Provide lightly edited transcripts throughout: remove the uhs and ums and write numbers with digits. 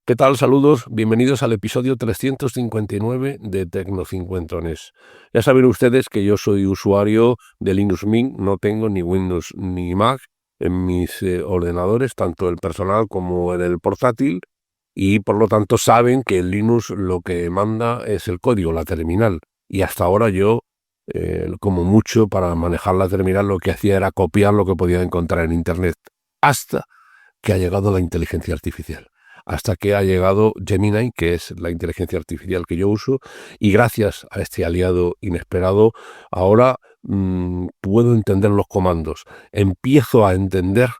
¿Qué tal? Saludos, bienvenidos al episodio 359 de Tecnocincuentones. Ya saben ustedes que yo soy usuario de Linux Mint, no tengo ni Windows ni Mac en mis ordenadores, tanto el personal como en el portátil, y por lo tanto saben que en Linux lo que manda es el código, la terminal. Y hasta ahora yo, como mucho, para manejar la terminal lo que hacía era copiar lo que podía encontrar en Internet, hasta que ha llegado la inteligencia artificial, hasta que ha llegado Gemini, que es la inteligencia artificial que yo uso, y gracias a este aliado inesperado, ahora puedo entender los comandos, empiezo a entender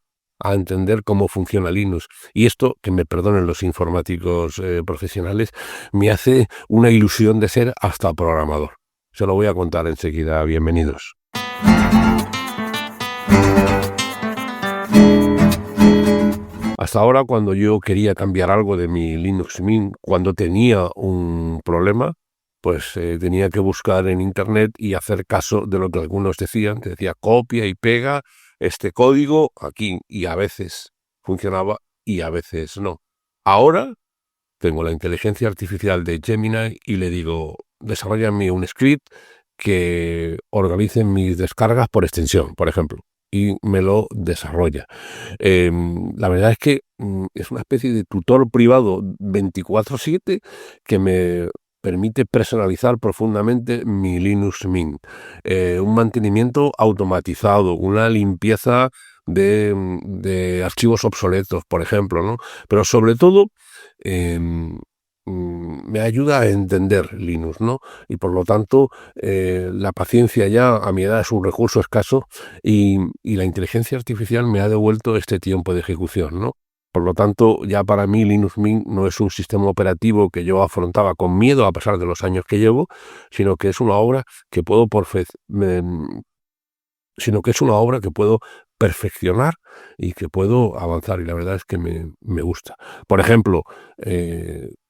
cómo funciona Linux. Y esto, que me perdonen los informáticos profesionales, me hace una ilusión de ser hasta programador. Se lo voy a contar enseguida. Bienvenidos. Hasta ahora, cuando yo quería cambiar algo de mi Linux Mint, cuando tenía un problema, pues tenía que buscar en Internet y hacer caso de lo que algunos decían. Te decía, copia y pega este código aquí, y a veces funcionaba y a veces no. Ahora tengo la inteligencia artificial de Gemini y le digo, desarróllame un script que organice mis descargas por extensión, por ejemplo, y me lo desarrolla. La verdad es que es una especie de tutor privado 24/7 que me permite personalizar profundamente mi Linux Mint. Un mantenimiento automatizado, una limpieza de archivos obsoletos, por ejemplo, ¿no? Pero sobre todo me ayuda a entender Linux, ¿no? Y por lo tanto, la paciencia ya a mi edad es un recurso escaso y la inteligencia artificial me ha devuelto este tiempo de ejecución, ¿no? Por lo tanto, ya para mí Linux Mint no es un sistema operativo que yo afrontaba con miedo a pesar de los años que llevo, sino que es una obra que puedo perfeccionar y que puedo avanzar, y la verdad es que me gusta. Por ejemplo,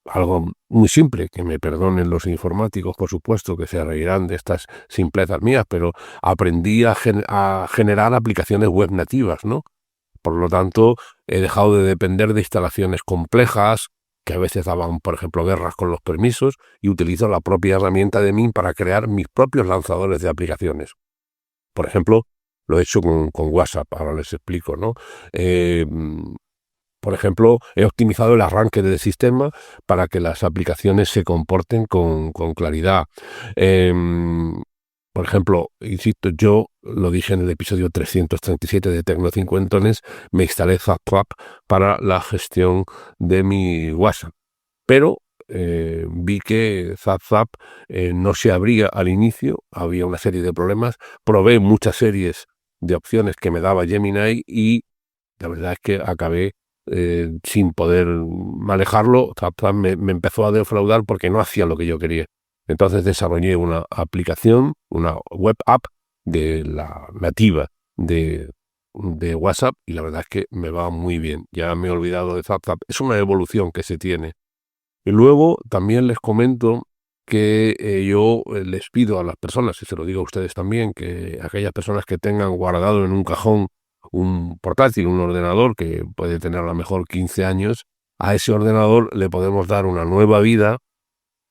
algo muy simple, que me perdonen los informáticos, por supuesto, que se reirán de estas simplezas mías, pero aprendí a generar aplicaciones web nativas, ¿no? Por lo tanto, he dejado de depender de instalaciones complejas, que a veces daban, por ejemplo, guerras con los permisos, y utilizo la propia herramienta de Mint para crear mis propios lanzadores de aplicaciones. Por ejemplo, lo he hecho con WhatsApp, ahora les explico, ¿no? Por ejemplo, he optimizado el arranque del sistema para que las aplicaciones se comporten con claridad. Por ejemplo, insisto, yo lo dije en el episodio 337 de Tecnocincuentones, me instalé ZapZap para la gestión de mi WhatsApp. Pero vi que ZapZap no se abría al inicio, había una serie de problemas. Probé muchas series de opciones que me daba Gemini y la verdad es que acabé sin poder manejarlo. ZapZap me empezó a defraudar porque no hacía lo que yo quería. Entonces desarrollé una aplicación, una web app de la nativa de WhatsApp, y la verdad es que me va muy bien. Ya me he olvidado de ZapZap. Es una evolución que se tiene. Y luego también les comento que yo les pido a las personas, y se lo digo a ustedes también, que aquellas personas que tengan guardado en un cajón un portátil, un ordenador que puede tener a lo mejor 15 años, a ese ordenador le podemos dar una nueva vida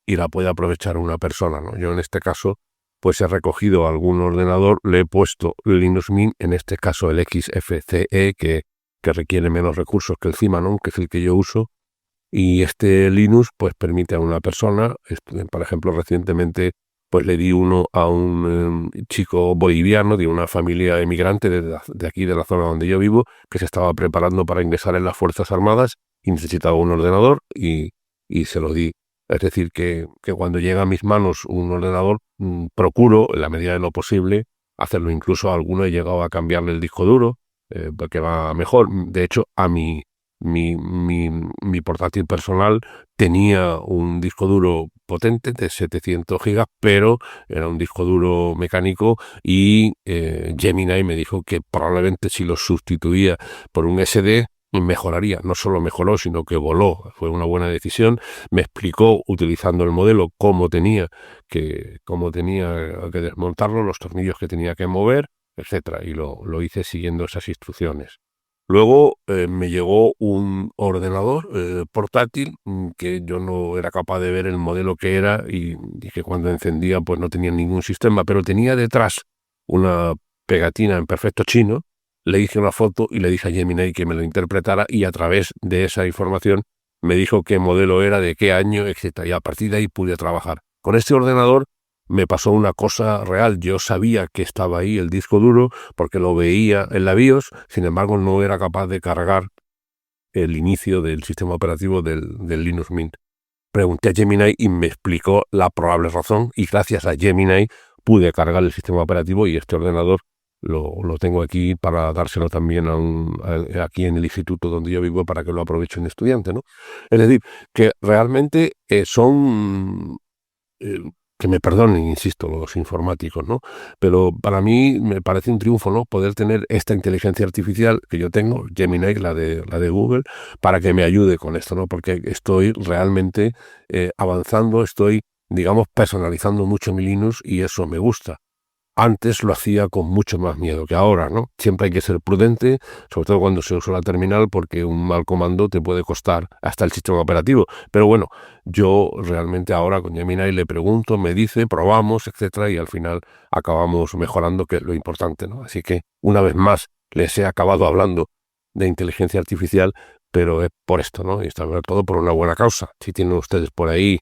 y la puede aprovechar una persona, ¿no? Yo en este caso, pues he recogido algún ordenador, le he puesto Linux Mint, en este caso el XFCE, que requiere menos recursos que el Cinnamon, que es el que yo uso. Y este Linux pues permite a una persona, por ejemplo, recientemente pues le di uno a un chico boliviano de una familia emigrante de aquí, de la zona donde yo vivo, que se estaba preparando para ingresar en las Fuerzas Armadas y necesitaba un ordenador y se lo di. Es decir, que cuando llega a mis manos un ordenador, procuro, en la medida de lo posible, hacerlo. Incluso a alguno he llegado a cambiarle el disco duro, porque va mejor. De hecho, a mi portátil personal tenía un disco duro potente de 700 gigas, pero era un disco duro mecánico, y Gemini me dijo que probablemente si lo sustituía por un SD mejoraría. No solo mejoró, sino que voló. Fue una buena decisión. Me explicó, utilizando el modelo, cómo tenía que desmontarlo, los tornillos que tenía que mover, etcétera, y lo hice siguiendo esas instrucciones. Luego me llegó un ordenador portátil que yo no era capaz de ver el modelo que era y que cuando encendía pues no tenía ningún sistema, pero tenía detrás una pegatina en perfecto chino. Le hice una foto y le dije a Gemini que me lo interpretara y a través de esa información me dijo qué modelo era, de qué año, etc. Y a partir de ahí pude trabajar. Con este ordenador me pasó una cosa real. Yo sabía que estaba ahí el disco duro porque lo veía en la BIOS, sin embargo no era capaz de cargar el inicio del sistema operativo del Linux Mint. Pregunté a Gemini y me explicó la probable razón y gracias a Gemini pude cargar el sistema operativo y este ordenador lo tengo aquí para dárselo también aquí en el instituto donde yo vivo para que lo aproveche un estudiante, ¿no? Es decir, que realmente son... que me perdonen, insisto, los informáticos, ¿no? Pero para mí me parece un triunfo, ¿no? Poder tener esta inteligencia artificial que yo tengo, Gemini, la de Google, para que me ayude con esto, ¿no? Porque estoy realmente avanzando, estoy, digamos, personalizando mucho mi Linux y eso me gusta. Antes lo hacía con mucho más miedo que ahora, ¿no? Siempre hay que ser prudente, sobre todo cuando se usa la terminal, porque un mal comando te puede costar hasta el sistema operativo. Pero bueno, yo realmente ahora con Gemini le pregunto, me dice, probamos, etcétera, y al final acabamos mejorando, que es lo importante, ¿no? Así que, una vez más, les he acabado hablando de inteligencia artificial, pero es por esto, ¿no? Y está todo por una buena causa. Si tienen ustedes por ahí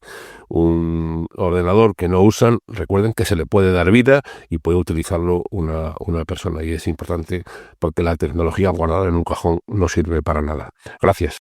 un ordenador que no usan, recuerden que se le puede dar vida y puede utilizarlo una persona. Y es importante porque la tecnología guardada en un cajón no sirve para nada. Gracias.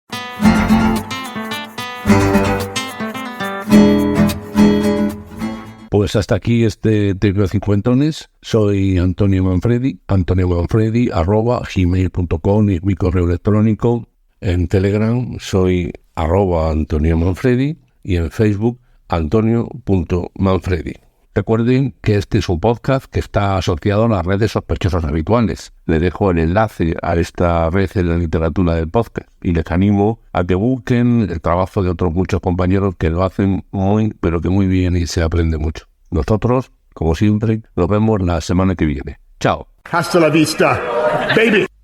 Pues hasta aquí este Tecnocincuentones. Soy Antonio Manfredi, antoniomanfredi@gmail.com es mi correo electrónico. En Telegram soy @Antonio Manfredi y en Facebook Antonio.manfredi. Recuerden que este es un podcast que está asociado a las redes sospechosas habituales. Les dejo el enlace a esta red en la literatura del podcast y les animo a que busquen el trabajo de otros muchos compañeros que lo hacen muy, pero que muy bien y se aprende mucho. Nosotros, como siempre, nos vemos la semana que viene. Chao. Hasta la vista, baby.